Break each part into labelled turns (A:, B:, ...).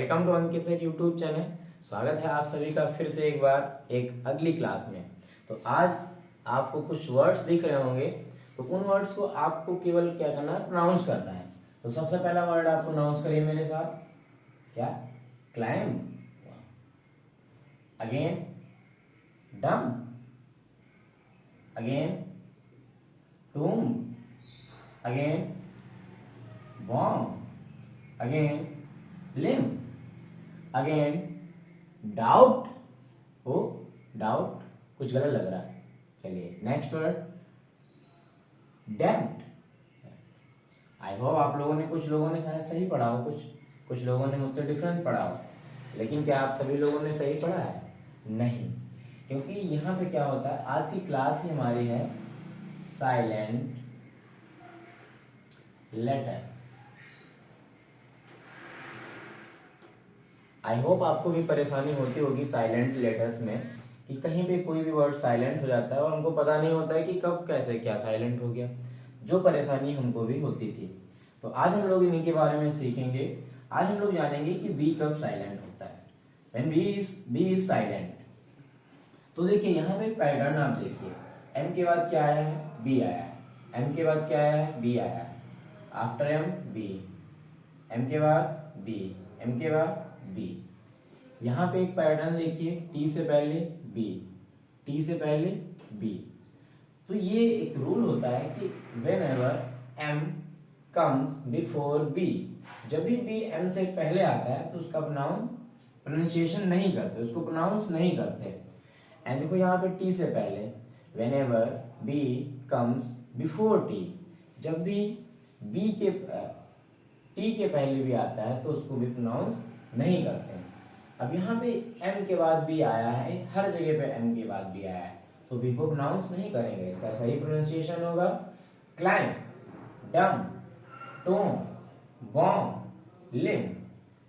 A: Welcome to Ankit sir YouTube channel. स्वागत है आप सभी का फिर से एक बार एक अगली क्लास में। तो आज आपको कुछ वर्ड्स दिख रहे होंगे, तो उन वर्ड्स को आपको केवल क्या करना है, प्रोनाउंस करना है। तो सबसे पहला वर्ड आप प्रोनाउंस करिए मेरे साथ। क्या? Climb. Again dumb. Again tomb. Again bomb. Again limb. Again doubt. हो डाउट कुछ गलत लग रहा है, चलिए नेक्स्ट वर्ड डेब्ट। आई होप आप लोगों ने, कुछ लोगों ने शायद सही पढ़ा हो, कुछ लोगों ने मुझसे डिफरेंट पढ़ा हो, लेकिन क्या आप सभी लोगों ने सही पढ़ा है? नहीं, क्योंकि यहाँ पे क्या होता है, आज की क्लास ही हमारी है साइलेंट लेटर। आई होप आपको भी परेशानी होती होगी साइलेंट लेटर्स में, कि कहीं भी कोई भी वर्ड साइलेंट हो जाता है और हमको पता नहीं होता है कि कब कैसे क्या साइलेंट हो गया। जो परेशानी हमको भी होती थी, तो आज हम लोग इन्हीं के बारे में सीखेंगे। आज हम लोग जानेंगे कि बी कब साइलेंट होता है, व्हेन बी इज साइलेंट। तो देखिए यहाँ पे पैटर्न आप देखिए, एम के बाद क्या आया है? बी आया है। एम के बाद क्या आया है? बी आया है। आफ्टर एम बी, एम के बाद बी, एम के बाद बी। यहाँ पे एक पैटर्न देखिए, टी से पहले बी, टी से पहले बी। तो ये एक रूल होता है कि whenever m comes before b, जब भी b m से पहले आता है तो उसका प्रोनाउंसिएशन नहीं करते, उसको प्रोनाउंस नहीं करते। एंड देखो यहाँ पे t से पहले, whenever b comes before t, जब भी b के t के पहले भी आता है तो उसको भी प्रोनाउंस नहीं करते हैं। अब यहाँ पे m के बाद भी आया है, हर जगह पे m के बाद भी आया है, तो b को प्रोनाउंस नहीं करेंगे। इसका सही प्रोनाउंसिएशन होगा क्लाइंब, डम, टोम, बॉम्ब, लिम।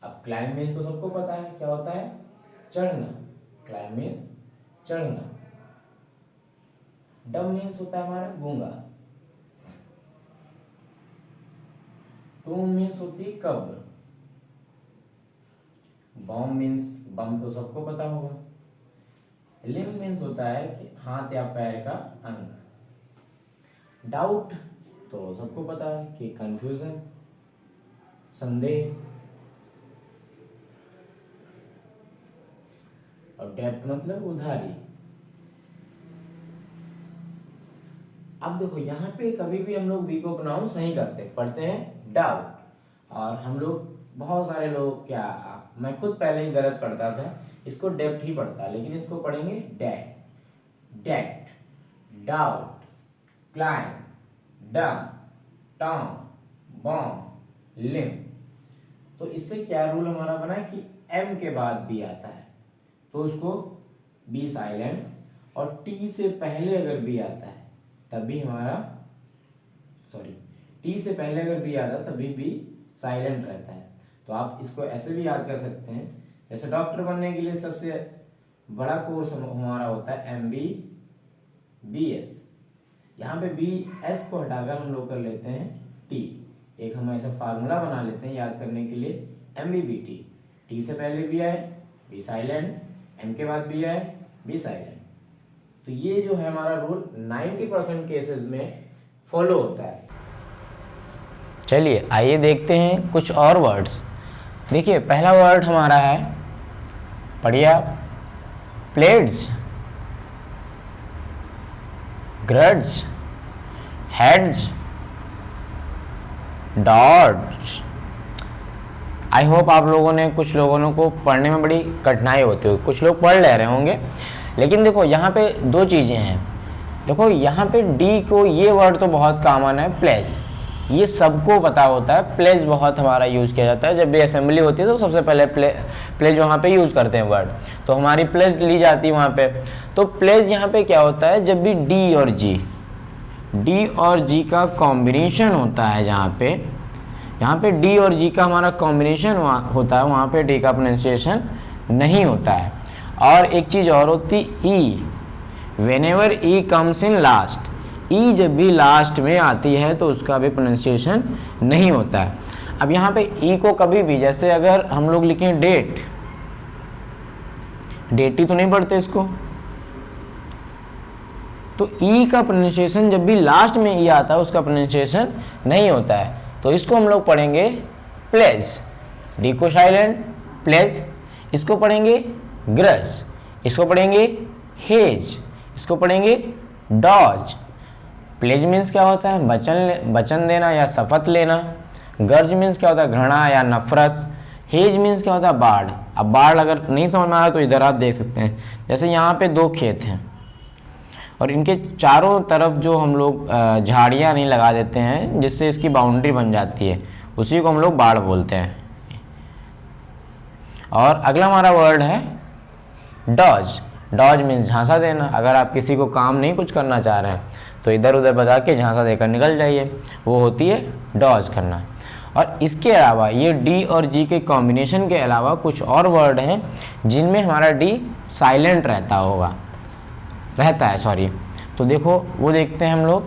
A: अब क्लाइंब मीन्स तो सबको पता है क्या होता है? चढ़ना। क्लाइंब मीन्स चढ़ना। डम मीन्स होता है हमारा गूंगा। टोम मीन्स होती है कब्र। बॉम्ब मीन्स बम तो सबको पता होगा। लिम मीन्स होता है कि हाथ या पैर का अंग। डाउट तो सबको पता है कि कंफ्यूजन, संदेह। और डेब्ट मतलब उधारी। अब देखो यहाँ पे कभी भी हम लोग बी को प्रोनाउंस नहीं करते, पढ़ते हैं डाउट। और हम लोग बहुत सारे लोग, क्या मैं खुद पहले ही गलत पढ़ता था, इसको डेप्ट ही पढ़ता, लेकिन इसको पढ़ेंगे डेट, डेट, डाउट, क्लाइंब, डम, टॉम, बॉम्ब, लिम। तो इससे क्या रूल हमारा बना है कि एम के बाद बी आता है तो उसको बी साइलेंट, और टी से पहले अगर बी आता है तब भी हमारा, सॉरी, टी से पहले अगर बी आता है तभी बी साइलेंट रहता है। तो आप इसको ऐसे भी याद कर सकते हैं, जैसे डॉक्टर बनने के लिए सबसे बड़ा कोर्स हमारा होता है MBBS। यहाँ पे BS को हटाकर हम लोग कर लेते हैं T। एक हम ऐसा फार्मूला बना लेते हैं याद करने के लिए, MBBT। T से पहले B आए, B साइलेंट, M के बाद B आए, B साइलेंट। तो ये जो है हमारा रूल 90% केसेस में फॉलो होता है। चलिए आइए देखते हैं कुछ और वर्ड्स। देखिए पहला वर्ड हमारा है, पढ़िए आप, प्लेड्स, ग्रड्स, हेड्स, डॉट्स। आई होप आप लोगों ने, कुछ लोगों को पढ़ने में बड़ी कठिनाई होती होगी, कुछ लोग पढ़ ले रहे होंगे, लेकिन देखो यहाँ पे दो चीज़ें हैं। देखो यहाँ पे डी को, ये वर्ड तो बहुत कॉमन है, प्लेस, ये सबको पता होता है। प्लेस बहुत हमारा यूज़ किया जाता है, जब भी असेंबली होती है तो सबसे पहले प्लेस वहाँ पे यूज़ करते हैं वर्ड, तो हमारी प्लेस ली जाती है वहाँ पे। तो प्लेस यहाँ पे क्या होता है, जब भी डी और जी का कॉम्बिनेशन होता है, यहाँ पे डी और जी का हमारा कॉम्बिनेशन होता है, वहाँ पे डी का प्रोनाउंसिएशन नहीं होता है। और एक चीज़ और होती, E, whenever E comes in last, E जब भी लास्ट में आती है तो उसका भी प्रोनाउंसिएशन नहीं होता है। अब यहाँ पे ई को कभी भी, जैसे अगर हम लोग लिखें डेट, डेट ही तो नहीं पढ़ते इसको, तो ई का प्रोनाउंसिएशन जब भी लास्ट में ई आता है उसका प्रोनाउंसिएशन नहीं होता है, तो इसको हम लोग पढ़ेंगे प्लेस, डी को साइलेंट, प्लेस। इसको पढ़ेंगे ग्रस, इसको पढ़ेंगे हेज, इसको पढ़ेंगे डॉज। प्लेज मीन्स क्या होता है, वचन देना या शपथ लेना। गर्ज मीन्स क्या होता है, घृणा या नफरत। हेज मीन्स क्या होता है, बाढ़। अब बाढ़ अगर नहीं समझ में आ रहा तो इधर आप देख सकते हैं, जैसे यहाँ पे 2 खेत हैं और इनके चारों तरफ जो हम लोग झाड़ियाँ नहीं लगा देते हैं जिससे इसकी बाउंड्री बन जाती है, उसी को हम लोग बाढ़ बोलते हैं। और अगला हमारा वर्ड है डॉज। डॉज मीन्स झांसा देना। अगर आप किसी को काम नहीं कुछ करना चाह रहे हैं तो इधर उधर बजा के झांसा देकर निकल जाइए, वो होती है डॉज करना। और इसके अलावा ये डी और जी के कॉम्बिनेशन के अलावा कुछ और वर्ड हैं जिनमें हमारा डी साइलेंट रहता है। तो देखो वो देखते हैं हम लोग।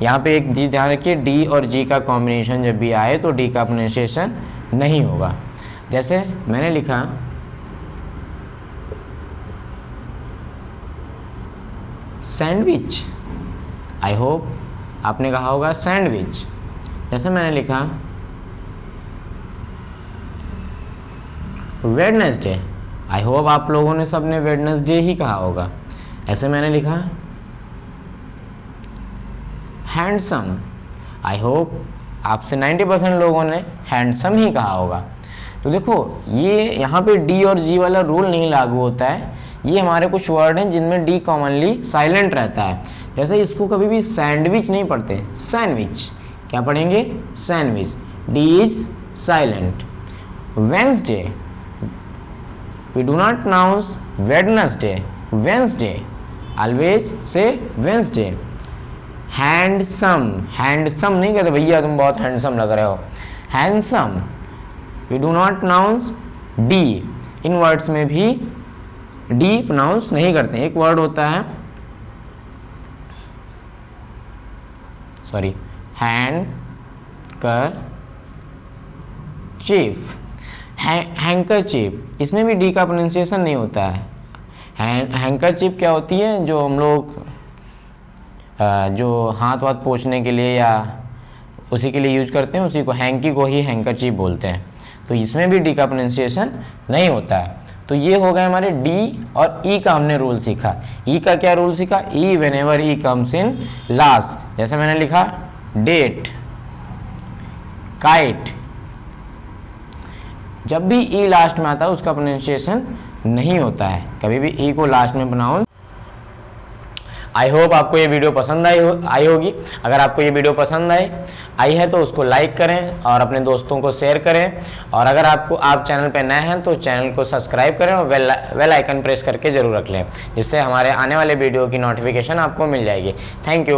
A: यहाँ पे एक चीज ध्यान रखिए, डी और जी का कॉम्बिनेशन जब भी आए तो डी का प्रोनाउंसिएशन नहीं होगा। जैसे मैंने लिखा सैंडविच, आई होप आपने कहा होगा सैंडविच। जैसे मैंने लिखा वेडनेसडे, आई होप आप लोगों ने सबने वेडनेसडे ही कहा होगा। ऐसे मैंने लिखा हैंडसम, आई होप आपसे 90% लोगों ने हैंडसम ही कहा होगा। तो देखो ये यहाँ पे डी और जी वाला रूल नहीं लागू होता है। ये हमारे कुछ वर्ड हैं जिनमें डी कॉमनली साइलेंट रहता है। जैसे इसको कभी भी सैंडविच नहीं पढ़ते, सैंडविच क्या पढ़ेंगे, sandwich, D is silent. Wednesday, we do not pronounce Wednesday, Wednesday, always से वेंसडे। हैंडसम, हैंडसम नहीं कहते भैया तुम बहुत हैंडसम लग रहे हो, handsome. We do not pronounce D, in words में भी डी प्रोनाउंस नहीं करते। एक वर्ड होता है हैंडकरचीफ, हैंकरचीफ, इसमें भी डी का प्रोनाउंसिएशन नहीं होता है। हैंकरचीफ क्या होती है, जो हम लोग जो हाथ वाथ पोंछने के लिए या उसी के लिए यूज करते हैं, उसी को हैंकी को ही हैंकरचीफ बोलते हैं। तो इसमें भी डी का प्रोनाउंसिएशन नहीं होता है। तो ये हो गए हमारे डी और ई का हमने रूल सीखा। ई का क्या रूल सीखा, E whenever E comes in last. जैसे मैंने लिखा डेट, काइट, जब भी ई लास्ट में आता है उसका प्रोनाउंसिएशन नहीं होता है, कभी भी ई को लास्ट में प्रोनाउंस। आई होप आपको ये वीडियो पसंद आई होगी। अगर आपको ये वीडियो पसंद आई है तो उसको लाइक करें और अपने दोस्तों को शेयर करें। और अगर आप चैनल पे नए हैं तो चैनल को सब्सक्राइब करें और बेल आइकन प्रेस करके जरूर रख लें, जिससे हमारे आने वाले वीडियो की नोटिफिकेशन आपको मिल जाएगी। Thank you.